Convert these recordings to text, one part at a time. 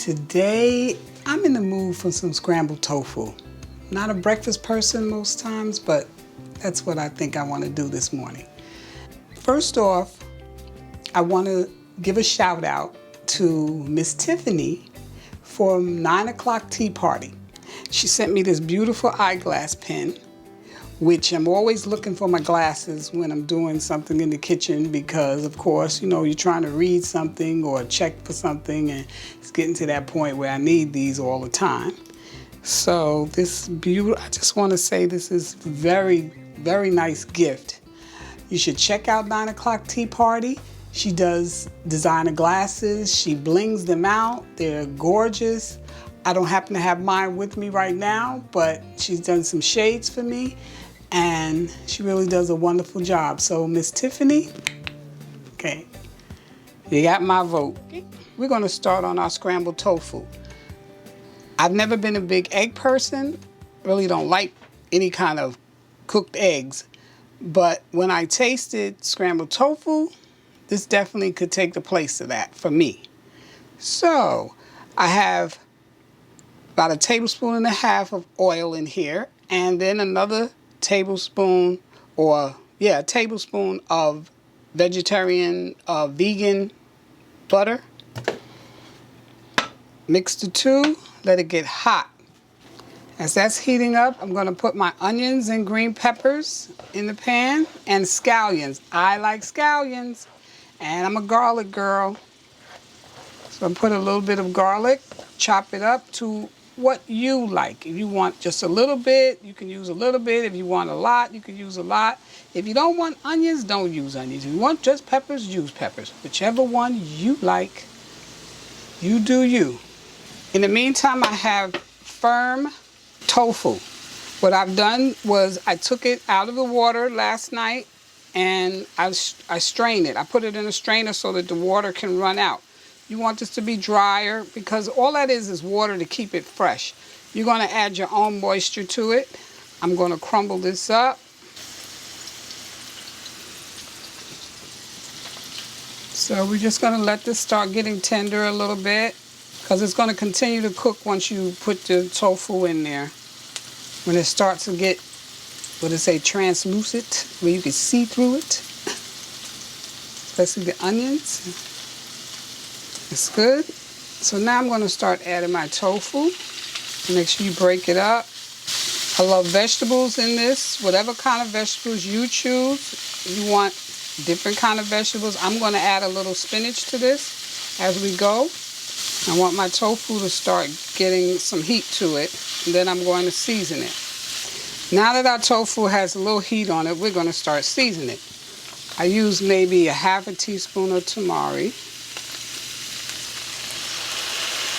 Today, I'm in the mood for some scrambled tofu. Not a breakfast person most times, but that's what I think I want to do this morning. First off, I want to give a shout out to Miss Tiffany from 9 o'clock tea party. She sent me this beautiful eyeglass pen, which I'm always looking for my glasses when I'm doing something in the kitchen because, of course, you know, you're trying to read something or check for something, and it's getting to that point where I need these all the time. So this beautiful, I just want to say this is very, very nice gift. You should check out 9 o'clock tea party. She does designer glasses. She blings them out. They're gorgeous. I don't happen to have mine with me right now, but she's done some shades for me, and she really does a wonderful job. So Miss Tiffany, okay, you got my vote. We're gonna start on our scrambled tofu. I've never been a big egg person, really don't like any kind of cooked eggs, but when I tasted scrambled tofu, this definitely could take the place of that for me. So I have about 1.5 tablespoons of oil in here, and then another tablespoon, or yeah, a tablespoon of vegetarian, vegan butter. Mix the two, let it get hot. As that's heating up, I'm gonna put my onions and green peppers in the pan, and scallions. I like scallions, and I'm a garlic girl. So I put a little bit of garlic, chop it up to what you like. If you want just a little bit, you can use a little bit. If you want a lot, you can use a lot. If you don't want onions, don't use onions. If you want just peppers, use peppers. Whichever one you like, you do you. In the meantime, I have firm tofu. What I've done was I took it out of the water last night and I strained it. I put it in a strainer so that the water can run out. You want this to be drier because all that is water to keep it fresh. You're going to add your own moisture to it. I'm going to crumble this up. So we're just going to let this start getting tender a little bit because it's going to continue to cook once you put the tofu in there. When it starts to get, what do they say, translucent, where you can see through it, especially the onions. It's good. So now I'm going to start adding my tofu. Make sure you break it up. I love vegetables in this. Whatever kind of vegetables you choose. If you want different kind of vegetables, I'm going to add a little spinach to this as we go. I want my tofu to start getting some heat to it, and then I'm going to season it. Now that our tofu has a little heat on it, we're going to start seasoning it. I use maybe 1/2 teaspoon of turmeric.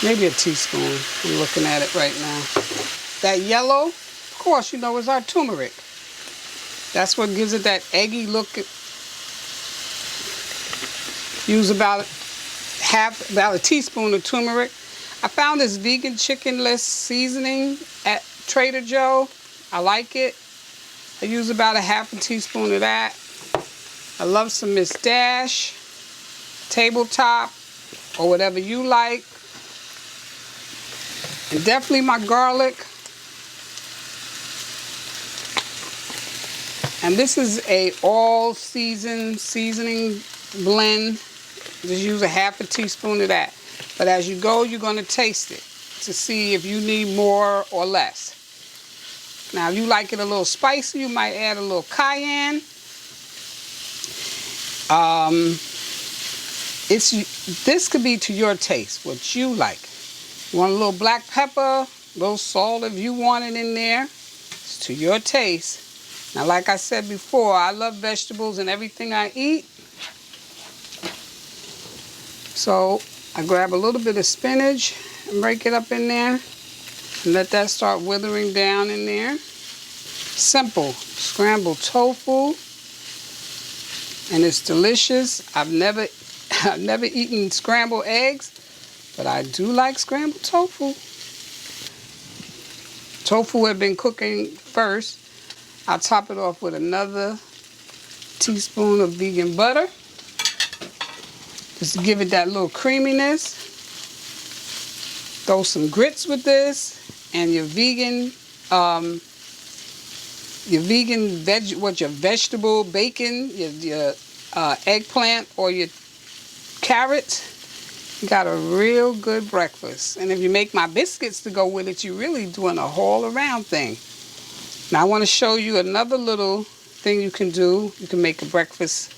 Maybe a teaspoon. I'm looking at it right now. That yellow, of course, you know, is our turmeric. That's what gives it that eggy look. Use about a teaspoon of turmeric. I found this vegan chickenless seasoning at Trader Joe. I like it. I use about 1/2 teaspoon of that. I love some Miss Dash, tabletop, or whatever you like. And definitely my garlic. And this is a all seasoning blend. Just use 1/2 teaspoon of that. But as you go, you're going to taste it to see if you need more or less. Now, if you like it a little spicy, you might add a little cayenne. This could be to your taste, what you like. You want a little black pepper, a little salt if you want it in there. It's to your taste. Now, like I said before, I love vegetables in everything I eat. So I grab a little bit of spinach and break it up in there and let that start withering down in there. Simple scrambled tofu, and it's delicious. I've never eaten scrambled eggs, but I do like scrambled tofu. Tofu had been cooking first. I'll top it off with another teaspoon of vegan butter, just to give it that little creaminess. Throw some grits with this and your vegan your vegetable bacon, your eggplant or your carrot. You got a real good breakfast. And if you make my biscuits to go with it, you're really doing a whole around thing. Now I want to show you another little thing you can do. You can make a breakfast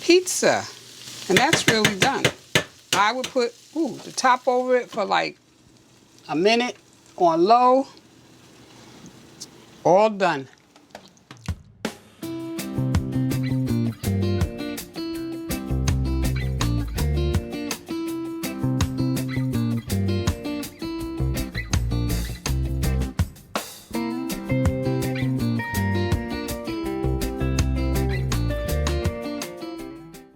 pizza. And that's really done. I would put the top over it for like a minute on low. All done.